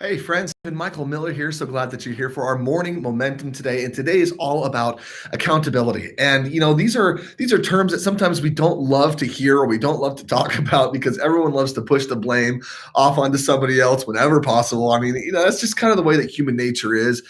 Hey friends, and Michael Miller here. So glad that you're here for our morning momentum today. And today is all about accountability. And these are terms that sometimes we don't love to hear or we don't love to talk about because everyone loves to push the blame off onto somebody else whenever possible. I mean, that's just kind of the way that human nature is.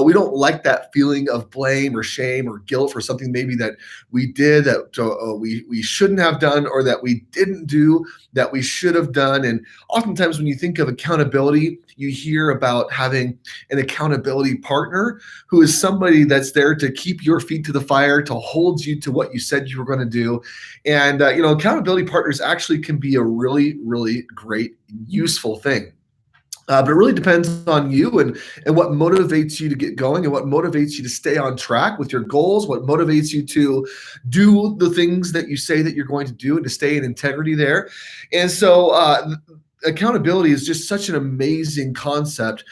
We don't like that feeling of blame or shame or guilt for something maybe that we did that we shouldn't have done, or that we didn't do that we should have done. And oftentimes when you think of accountability, you hear about having an accountability partner who is somebody that's there to keep your feet to the fire, to hold you to what you said you were going to do. And accountability partners actually can be a really, really great, useful thing. But it really depends on you and what motivates you to get going and what motivates you to stay on track with your goals, what motivates you to do the things that you say that you're going to do and to stay in integrity there. And so accountability is just such an amazing concept.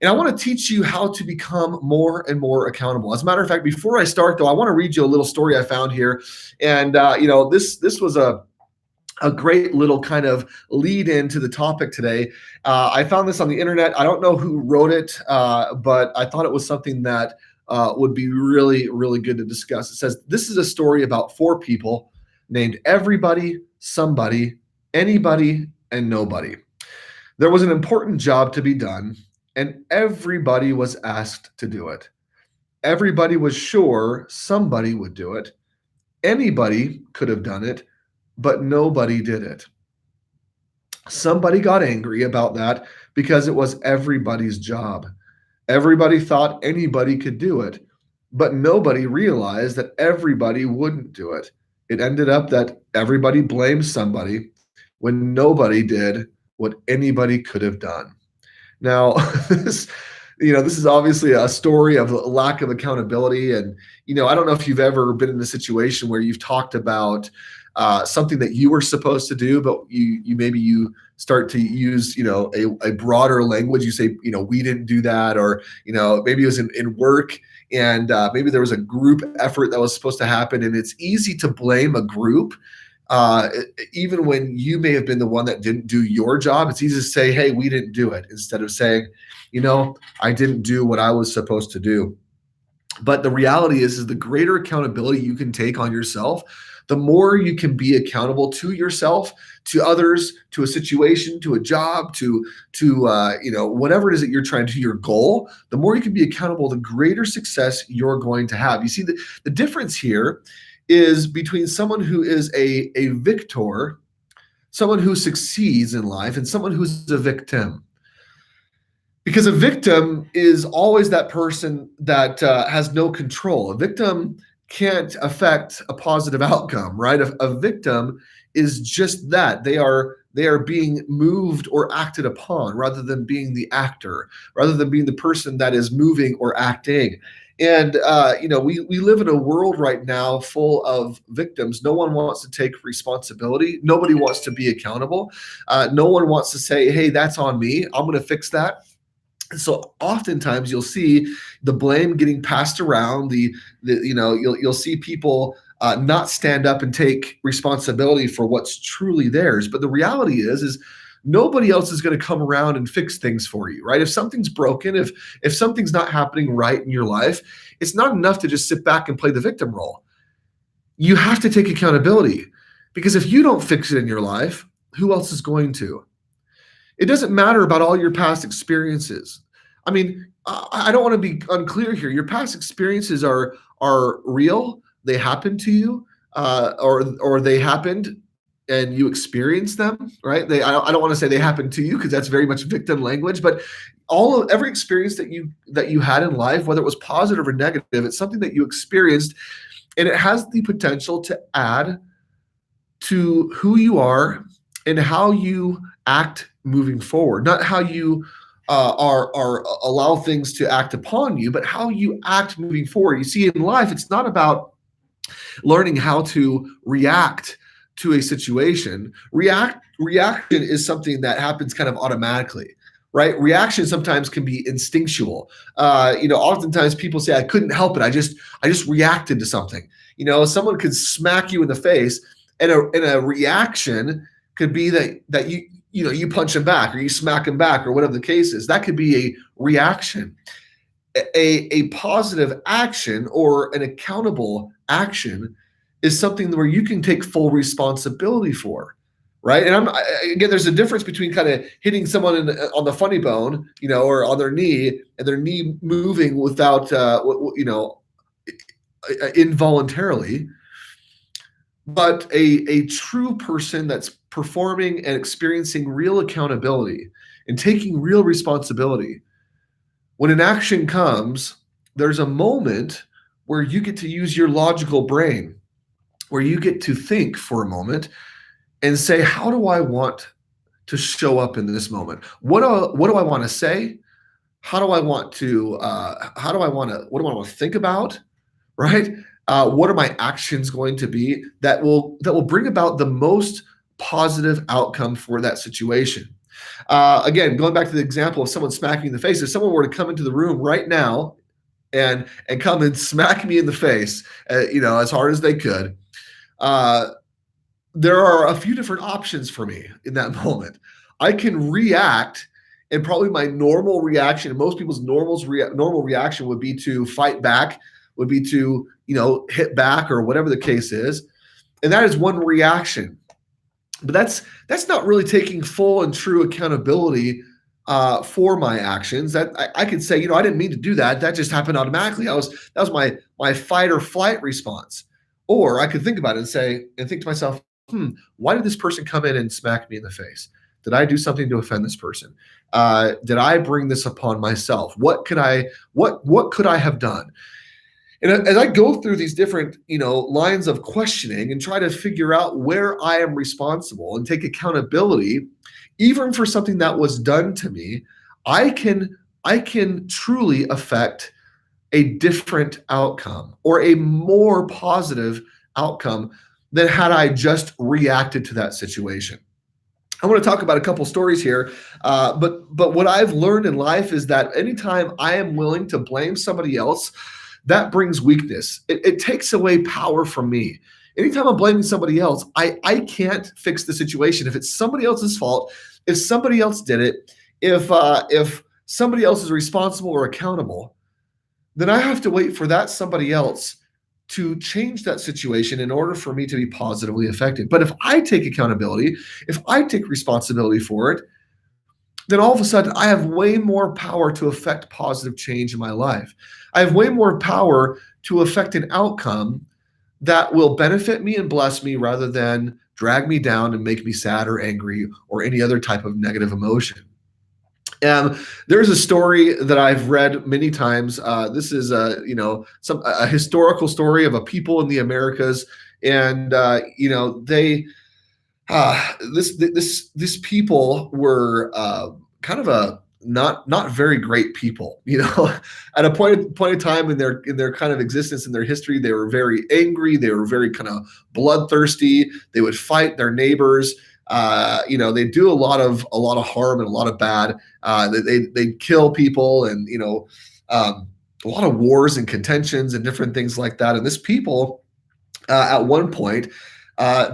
And I want to teach you how to become more and more accountable. As a matter of fact, before I start, though, I want to read you a little story I found here. And this was a great little kind of lead into the topic today. I found this on the internet. I don't know who wrote it, but I thought it was something that would be really, really good to discuss. It says, this is a story about four people named everybody, somebody, anybody, and nobody. There was an important job to be done, and everybody was asked to do it. Everybody was sure somebody would do it. Anybody could have done it, but nobody did it. Somebody got angry about that because it was everybody's job. Everybody thought anybody could do it, but nobody realized that everybody wouldn't do it. It ended up that everybody blamed somebody when nobody did what anybody could have done. Now, this is obviously a story of a lack of accountability. And, I don't know if you've ever been in a situation where you've talked about something that you were supposed to do, but you start to use, a broader language. You say, we didn't do that, or, maybe it was in work, and maybe there was a group effort that was supposed to happen. And it's easy to blame a group. Even when you may have been the one that didn't do your job, it's easy to say, hey, we didn't do it, instead of saying, I didn't do what I was supposed to do. But the reality is the greater accountability you can take on yourself, the more you can be accountable to yourself, to others, to a situation, to a job, to whatever it is that you're trying to do, your goal. The more you can be accountable, the greater success you're going to have. You see, the difference here is between someone who is a victor, someone who succeeds in life, and someone who's a victim. Because a victim is always that person that has no control. A victim can't affect a positive outcome, right? A victim is just that. They are being moved or acted upon, rather than being the actor, rather than being the person that is moving or acting. And we live in a world right now full of victims. No one wants to take responsibility. Nobody wants to be accountable. No one wants to say, hey, that's on me, I'm going to fix that. So oftentimes you'll see the blame getting passed around. You'll see people not stand up and take responsibility for what's truly theirs. But the reality is nobody else is going to come around and fix things for you, right? If something's broken, if something's not happening right in your life, it's not enough to just sit back and play the victim role. You have to take accountability, because if you don't fix it in your life, who else is going to? It doesn't matter about all your past experiences. I mean, I don't want to be unclear here. Your past experiences are real. They happened to you, or they happened and you experienced them, right? I don't want to say they happened to you, because that's very much victim language. But every experience that you had in life, whether it was positive or negative, it's something that you experienced, and it has the potential to add to who you are and how you act moving forward. Not how you are allow things to act upon you, but how you act moving forward. You see, in life, it's not about learning how to react to a situation. Reaction is something that happens kind of automatically, right? Reaction sometimes can be instinctual. Oftentimes people say, I couldn't help it, I just reacted to something. Someone could smack you in the face, and a reaction could be that you punch him back or you smack him back or whatever the case is. That could be a reaction. A positive action or an accountable action is something where you can take full responsibility for, right? And again, there's a difference between kind of hitting someone on the funny bone, or on their knee, and their knee moving without, involuntarily. But a true person that's performing and experiencing real accountability and taking real responsibility, when an action comes, there's a moment where you get to use your logical brain, where you get to think for a moment and say, how do I want to show up in this moment? What do I want to say? What do I want to think about? Right? What are my actions going to be that will bring about the most positive outcome for that situation? Again, going back to the example of someone smacking me in the face, if someone were to come into the room right now and come and smack me in the face, as hard as they could, there are a few different options for me in that moment. I can react, and probably my normal reaction, and most people's normal reaction would be to fight back, would be to hit back or whatever the case is, and that is one reaction. But that's not really taking full and true accountability for my actions. That I could say, I didn't mean to do that. That just happened automatically. That was my fight or flight response. Or I could think about it and think to myself, why did this person come in and smack me in the face? Did I do something to offend this person? Did I bring this upon myself? What could I have done? And as I go through these different, lines of questioning and try to figure out where I am responsible and take accountability, even for something that was done to me, I can truly affect a different outcome or a more positive outcome than had I just reacted to that situation. I want to talk about a couple stories here, but what I've learned in life is that anytime I am willing to blame somebody else, that brings weakness. It takes away power from me. Anytime I'm blaming somebody else, I can't fix the situation. If it's somebody else's fault, if somebody else did it, if somebody else is responsible or accountable, then I have to wait for that somebody else to change that situation in order for me to be positively affected. But if I take accountability, if I take responsibility for it, then all of a sudden I have way more power to affect positive change in my life. I have way more power to affect an outcome that will benefit me and bless me rather than drag me down and make me sad or angry or any other type of negative emotion. And there's a story that I've read many times. This is a historical story of a people in the Americas, and this people were kind of a not very great people. At a point in time in their kind of existence, in their history, they were very angry. They were very kind of bloodthirsty. They would fight their neighbors. They do a lot of harm and a lot of bad. They kill people, and a lot of wars and contentions and different things like that. And this people, at one point,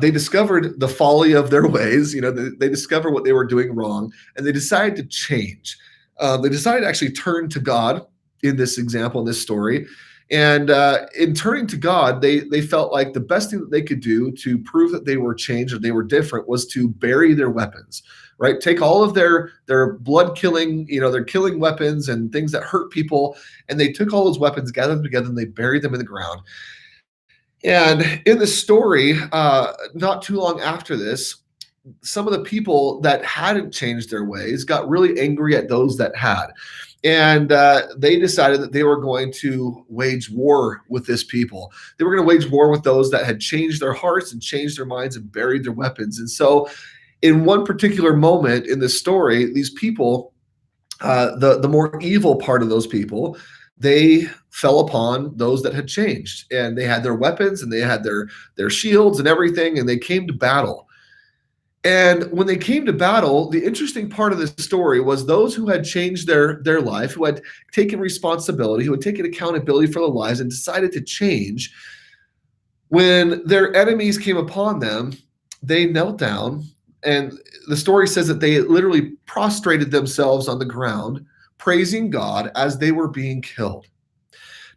they discovered the folly of their ways. They discovered what they were doing wrong, and they decided to change. They decided to actually turn to God in this example, in this story. And in turning to God, they felt like the best thing that they could do to prove that they were changed or they were different was to bury their weapons, right? Take all of their blood killing, their killing weapons and things that hurt people, and they took all those weapons, gathered them together, and they buried them in the ground. And in the story, not too long after this, some of the people that hadn't changed their ways got really angry at those that had. And they decided that they were going to wage war with this people. They were going to wage war with those that had changed their hearts and changed their minds and buried their weapons. And so in one particular moment in this story, these people, the more evil part of those people, they fell upon those that had changed, and they had their weapons and they had their shields and everything, and they came to battle. And when they came to battle, the interesting part of this story was those who had changed their life, who had taken responsibility, who had taken accountability for their lives and decided to change, when their enemies came upon them, they knelt down And the story says that they literally prostrated themselves on the ground, praising God as they were being killed.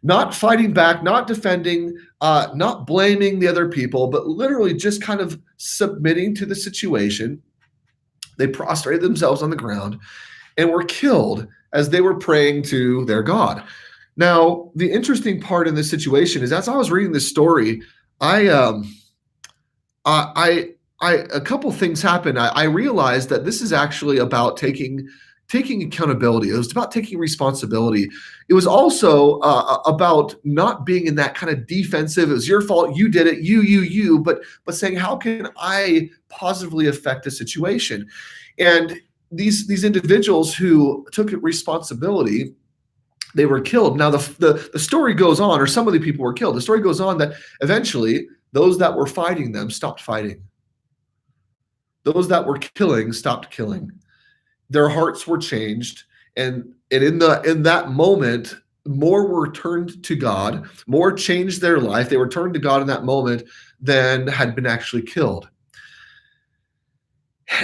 Not fighting back, not defending, not blaming the other people, but literally just kind of submitting to the situation. They prostrated themselves on the ground and were killed as they were praying to their God. Now, the interesting part in this situation is, as I was reading this story, I I a couple things happened. I realized that this is actually about taking accountability. It was about taking responsibility. It was also about not being in that kind of defensive. It was your fault. You did it. You. But saying, how can I positively affect the situation? And these individuals who took responsibility, they were killed. Now the story goes on, or some of the people were killed. The story goes on that eventually those that were fighting them stopped fighting. Those that were killing stopped killing. Their hearts were changed, and in that moment, more were turned to God, more changed their life. They were turned to God in that moment than had been actually killed.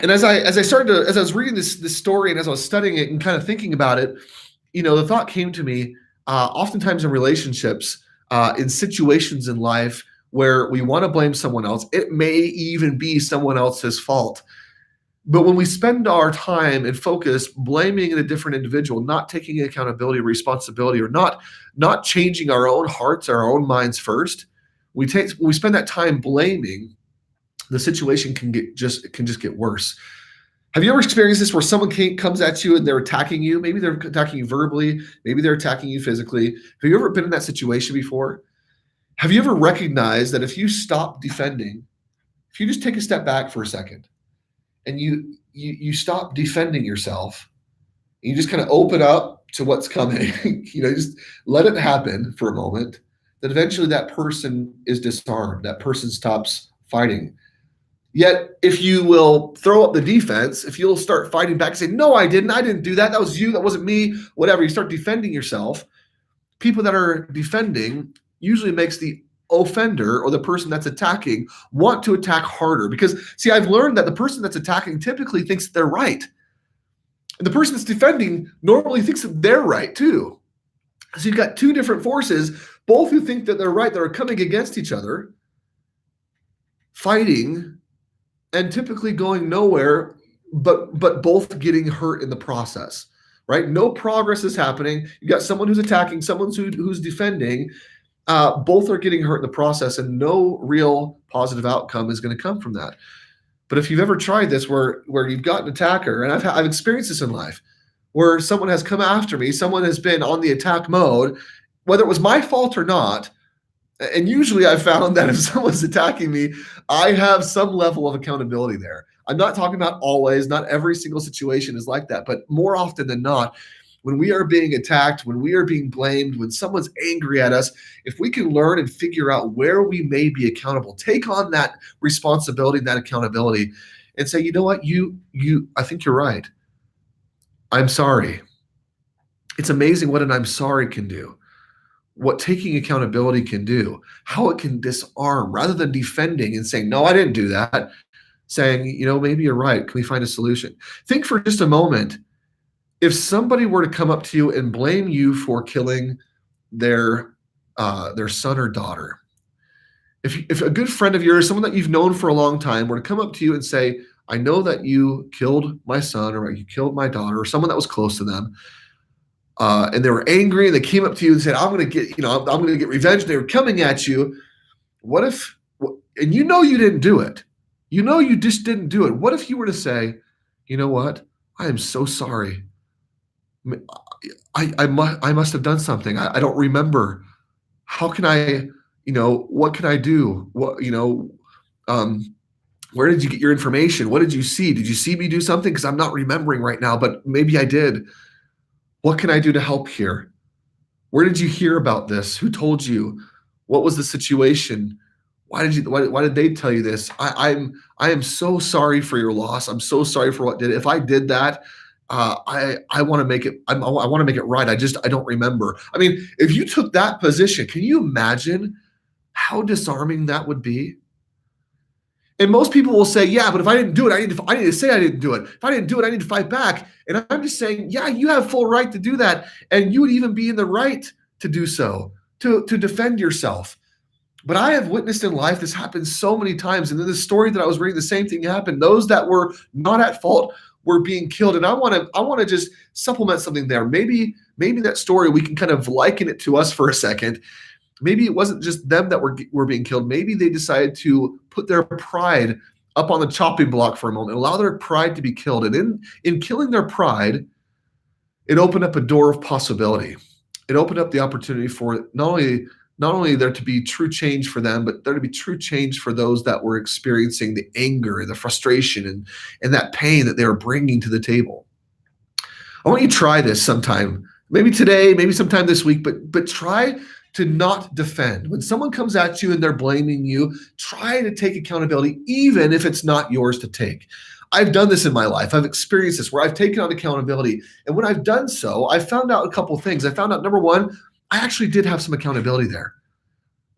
And as I was reading this story, and as I was studying it and kind of thinking about it, the thought came to me. Oftentimes in relationships, in situations in life where we want to blame someone else, it may even be someone else's fault. But when we spend our time and focus blaming a different individual, not taking accountability or responsibility, or not changing our own hearts, our own minds first, when we spend that time blaming, the situation can just get worse. Have you ever experienced this where someone comes at you and they're attacking you? Maybe they're attacking you verbally, maybe they're attacking you physically. Have you ever been in that situation before? Have you ever recognized that if you stop defending, if you just take a step back for a second, and you stop defending yourself, and you just kind of open up to what's coming, just let it happen for a moment, that eventually that person is disarmed, that person stops fighting. Yet, if you will throw up the defense, if you'll start fighting back and say, no, I didn't do that, that was you, that wasn't me, whatever, you start defending yourself, people that are defending usually makes the offender or the person that's attacking want to attack harder. Because, see, I've learned that the person that's attacking typically thinks they're right. And the person that's defending normally thinks that they're right too. So you've got two different forces, both who think that they're right, that are coming against each other, fighting, and typically going nowhere, but both getting hurt in the process, right? No progress is happening. You got someone who's attacking, someone who's defending. Both are getting hurt in the process, and no real positive outcome is going to come from that. But if you've ever tried this, where you've got an attacker, and I've experienced this in life, where someone has come after me, someone has been on the attack mode, whether it was my fault or not. And usually I've found that if someone's attacking me, I have some level of accountability there. I'm not talking about always, not every single situation is like that, but more often than not, when we are being attacked, when we are being blamed, when someone's angry at us, if we can learn and figure out where we may be accountable, take on that responsibility, that accountability, and say, you know what, I think you're right. I'm sorry. It's amazing what an I'm sorry can do, what taking accountability can do, how it can disarm rather than defending and saying, no, I didn't do that, saying, maybe you're right. Can we find a solution? Think for just a moment. If somebody were to come up to you and blame you for killing their son or daughter, if a good friend of yours, someone that you've known for a long time, were to come up to you and say, I know that you killed my son, or you killed my daughter, or someone that was close to them, and they were angry, and they came up to you and said, I'm going to get revenge. They were coming at you. What if, and you didn't do it. You just didn't do it. What if you were to say, you know what? I am so sorry. I must have done something. I don't remember. How can I, what can I do? What, where did you get your information? What did you see? Did you see me do something? Because I'm not remembering right now, but maybe I did. What can I do to help here? Where did you hear about this? Who told you? What was the situation? Why did they tell you this? I am so sorry for your loss. I'm so sorry for what did it. If I did that, I want to make it. I want to make it right. I don't remember. I mean, if you took that position, can you imagine how disarming that would be? And most people will say, yeah, but if I didn't do it, I need to say I didn't do it. If I didn't do it, I need to fight back. And I'm just saying, yeah, you have full right to do that. And you would even be in the right to do so, to defend yourself. But I have witnessed in life this happen so many times. And in the story that I was reading, the same thing happened. Those that were not at fault were being killed. And I want to just supplement something there. Maybe that story, we can kind of liken it to us for a second. Maybe it wasn't just them that were being killed. Maybe they decided to put their pride up on the chopping block for a moment, allow their pride to be killed. And in killing their pride, it opened up a door of possibility. It opened up the opportunity for not only there to be true change for them, but there to be true change for those that were experiencing the anger and the frustration and that pain that they were bringing to the table. I want you to try this sometime, maybe today, maybe sometime this week, but try to not defend. When someone comes at you and they're blaming you, try to take accountability, even if it's not yours to take. I've done this in my life. I've experienced this where I've taken on accountability. And when I've done so, I found out a couple of things. I found out, number one, I actually did have some accountability there.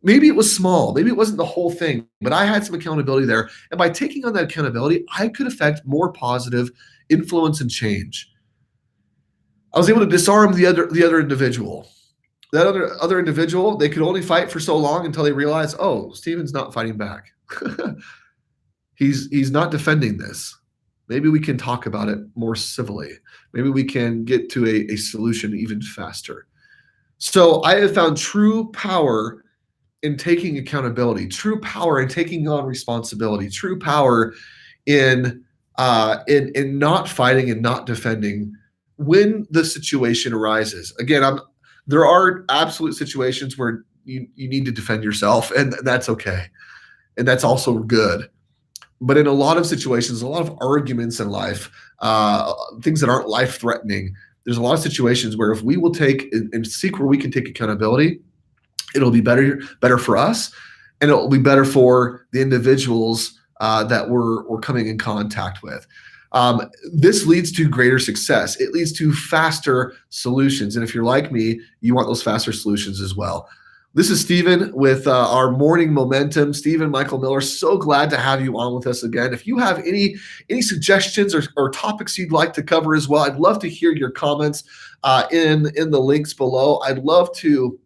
Maybe it was small, maybe it wasn't the whole thing, but I had some accountability there. And by taking on that accountability, I could affect more positive influence and change. I was able to disarm the other individual. That other individual, they could only fight for so long until they realize, oh, Stephen's not fighting back. He's not defending this. Maybe we can talk about it more civilly. Maybe we can get to a solution even faster. So I have found true power in taking accountability, true power in taking on responsibility, true power in not fighting and not defending when the situation arises. Again, there are absolute situations where you need to defend yourself, and that's okay. And that's also good. But in a lot of situations, a lot of arguments in life, things that aren't life-threatening, there's a lot of situations where if we will take and seek where we can take accountability, it'll be better for us, and it'll be better for the individuals that we're coming in contact with. This leads to greater success. It leads to faster solutions. And if you're like me, you want those faster solutions as well. This is Stephen with our Morning Momentum. Stephen Michael Miller, so glad to have you on with us again. If you have any suggestions or topics you'd like to cover as well, I'd love to hear your comments in the links below. I'd love to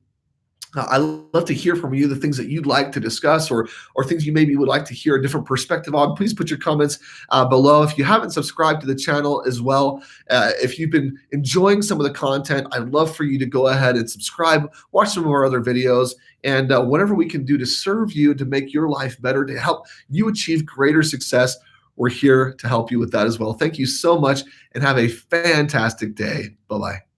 hear from you the things that you'd like to discuss or things you maybe would like to hear a different perspective on. Please put your comments below. If you haven't subscribed to the channel as well, if you've been enjoying some of the content, I'd love for you to go ahead and subscribe, watch some of our other videos, and whatever we can do to serve you, to make your life better, to help you achieve greater success, we're here to help you with that as well. Thank you so much and have a fantastic day. Bye-bye.